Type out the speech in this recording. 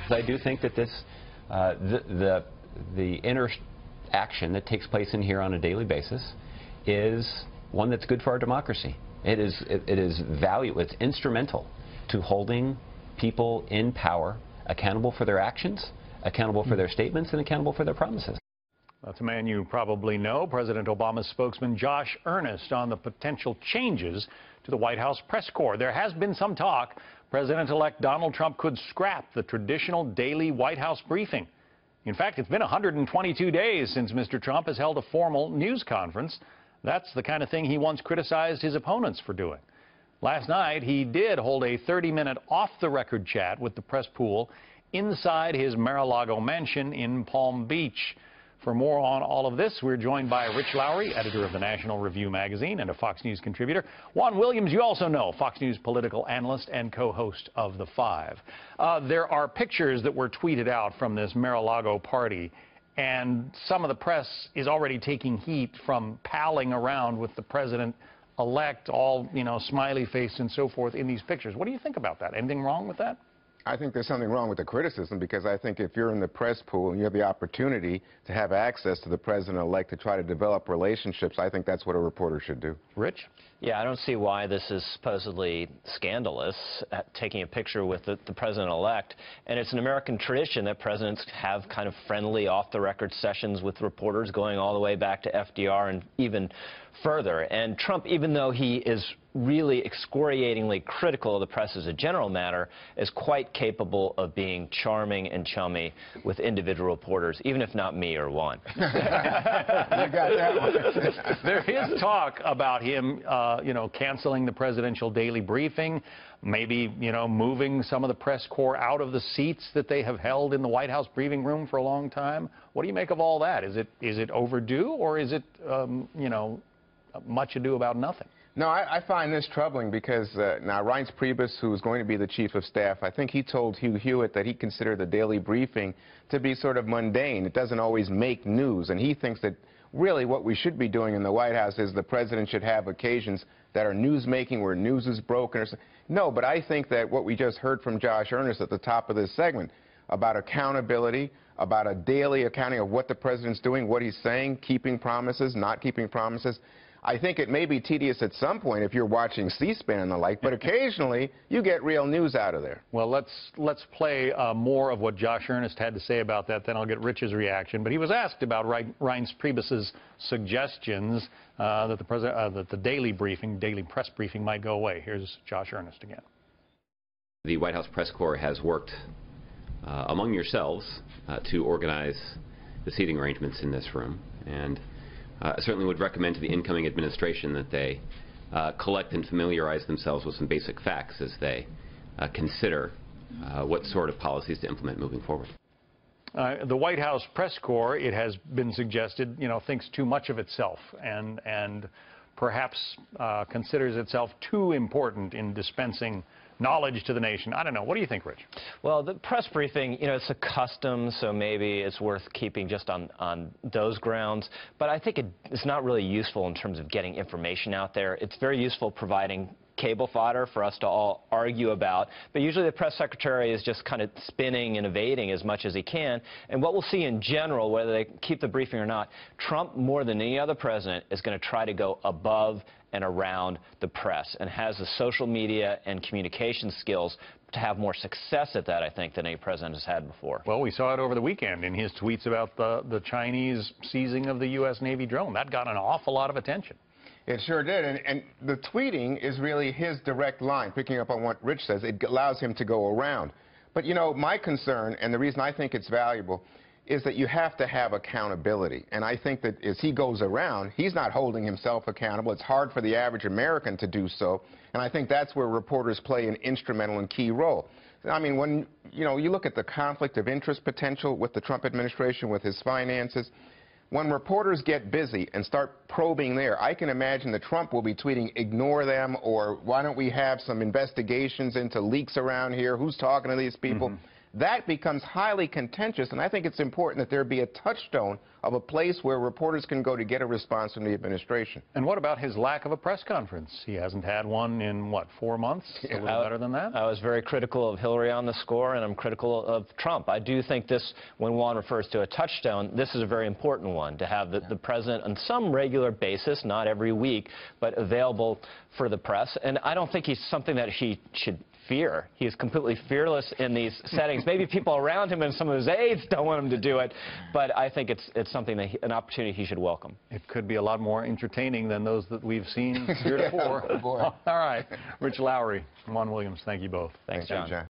because I do think that this, the interaction that takes place in here on a daily basis is one that's good for our democracy. It is value. It's instrumental to holding people in power accountable for their actions, accountable for their statements, and accountable for their promises. That's a man you probably know, President Obama's spokesman Josh Earnest, on the potential changes to the White House press corps. There has been some talk President-elect Donald Trump could scrap the traditional daily White House briefing. In fact, it's been 122 days since Mr. Trump has held a formal news conference. That's the kind of thing he once criticized his opponents for doing. Last night, he did hold a 30-minute off-the-record chat with the press pool inside his Mar-a-Lago mansion in Palm Beach. For more on all of this, we're joined by Rich Lowry, editor of the National Review magazine and a Fox News contributor. Juan Williams, you also know, Fox News political analyst and co-host of The Five. There are pictures that were tweeted out from this Mar-a-Lago party, and some of the press is already taking heat from palling around with the president-elect, all, you know, smiley face and so forth in these pictures. What do you think about that? Anything wrong with that? I think there's something wrong with the criticism, because I think if you're in the press pool and you have the opportunity to have access to the president-elect to try to develop relationships, I think that's what a reporter should do. Rich? Yeah, I don't see why this is supposedly scandalous, taking a picture with the president-elect. And it's an American tradition that presidents have kind of friendly, off-the-record sessions with reporters going all the way back to FDR and even further. And Trump, even though he is really excoriatingly critical of the press as a general matter, is quite capable of being charming and chummy with individual reporters, even if not me or Juan. You got that one. There is talk about him, you know, canceling the presidential daily briefing, maybe, you know, moving some of the press corps out of the seats that they have held in the White House briefing room for a long time. What do you make of all that? Is it overdue, or is it, you know, much ado about nothing? No, I find this troubling because now Reince Priebus, who is going to be the chief of staff, I think he told Hugh Hewitt that he considered the daily briefing to be sort of mundane. It doesn't always make news, and he thinks that really what we should be doing in the White House is the president should have occasions that are news-making, where news is broken. No, but I think that what we just heard from Josh Earnest at the top of this segment about accountability, about a daily accounting of what the president's doing, what he's saying, keeping promises, not keeping promises, I think it may be tedious at some point if you're watching C-SPAN and the like, but occasionally you get real news out of there. Well, let's play more of what Josh Earnest had to say about that, then I'll get Rich's reaction. But he was asked about Reince Priebus's suggestions that the daily press briefing might go away. Here's Josh Earnest again. The White House press corps has worked among yourselves to organize the seating arrangements in this room, and I certainly would recommend to the incoming administration that they collect and familiarize themselves with some basic facts as they consider what sort of policies to implement moving forward. The White House press corps, it has been suggested, you know, thinks too much of itself and perhaps considers itself too important in dispensing knowledge to the nation. I don't know. What do you think, Rich? Well, the press briefing, you know, it's a custom, so maybe it's worth keeping just on those grounds. But I think it's not really useful in terms of getting information out there. It's very useful providing cable fodder for us to all argue about, but usually the press secretary is just kind of spinning and evading as much as he can. And what we'll see in general, whether they keep the briefing or not, Trump, more than any other president, is going to try to go above and around the press, and has the social media and communication skills to have more success at that, I think, than any president has had before. Well, we saw it over the weekend in his tweets about the Chinese seizing of the U.S. Navy drone. That got an awful lot of attention. It sure did, and the tweeting is really his direct line, picking up on what Rich says. It allows him to go around. But, you know, my concern, and the reason I think it's valuable, is that you have to have accountability. And I think that as he goes around, he's not holding himself accountable. It's hard for the average American to do so. And I think that's where reporters play an instrumental and key role. I mean, when, you know, you look at the conflict of interest potential with the Trump administration, with his finances, when reporters get busy and start probing there, I can imagine that Trump will be tweeting, ignore them, or why don't we have some investigations into leaks around here, who's talking to these people? that becomes highly contentious, and I think it's important that there be a touchstone of a place where reporters can go to get a response from the administration. And what about his lack of a press conference? He hasn't had one in, what, 4 months? A little better than that? I was very critical of Hillary on the score, and I'm critical of Trump. I do think this, when Juan refers to a touchstone, this is a very important one, to have the president on some regular basis, not every week, but available for the press. And I don't think he's something that he should fear. He is completely fearless in these settings. Maybe people around him and some of his aides don't want him to do it, but I think it's something that an opportunity he should welcome. It could be a lot more entertaining than those that we've seen heretofore. All right. Rich Lowry, Juan Williams, thank you both. Thanks, John.